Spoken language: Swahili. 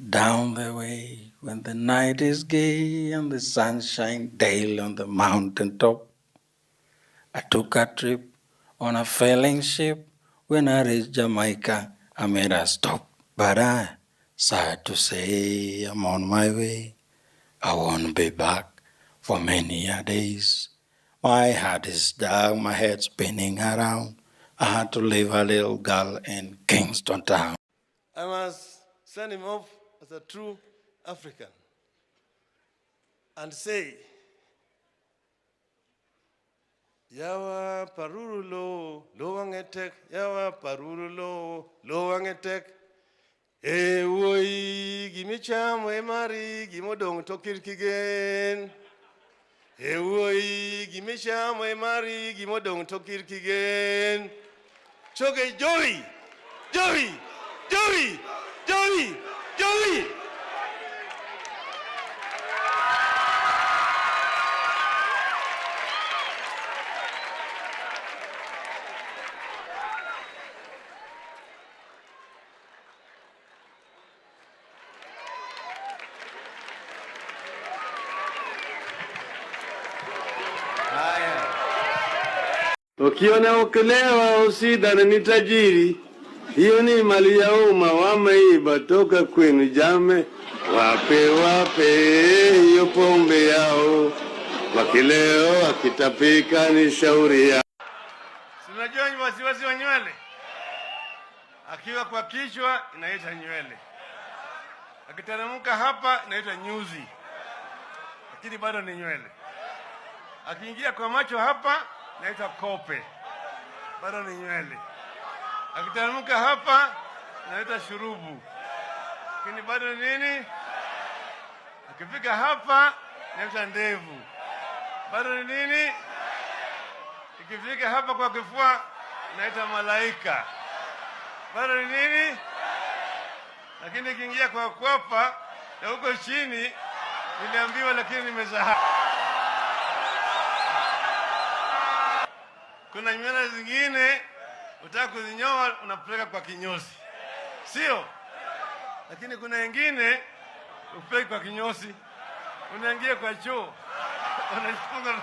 Down the way when the night is gay and the sunshine daily on the mountain top. I took a trip on a sailing ship. When I reached Jamaica, I made a stop. But I sad to say I'm on my way. I won't be back for many a days. My heart is dark, my head spinning around. I had to leave a little girl in Kingston Town. I must send him off as a true African and say, Yawa parurulo, lo wangetek, yawa parurulo, lo wangetek. E woi gimicham e mari gimodong tokirkigen. E woi gimicham e mari gimodong tokirkigen. Choge Joey, Joey, Joey, Joey, Joey. Ukiona ukelewa usidhani ni tajiri, hiyo ni mali ya umma, wameiba toka kwenu jame. Wape hiyo pombe yao, wakileo wakitapika ni shauri yao. Unajua wasiwasi wa nywele, akiwa kwa kichwa inaitwa nywele, akiteremka hapa inaitwa nyuzi, lakini bado ni nywele. Akiingia kwa macho hapa inaitwa kope, bado ni nywele. Akiteremka hapa inaitwa shurubu, lakini bado ni nini? Akifika hapa inaitwa ndevu, bado ni nini? Ikifika hapa kwa kifua inaitwa malaika, bado ni nini? Lakini ikiingia kwa kwapa na huko chini niliambiwa, lakini nimesahau. Kuna nywele zingine utaka kuzinyoa unapeleka kwa kinyozi, sio? Lakini kuna wengine upeleka kwa kinyozi, unaingia kwa choo unafunga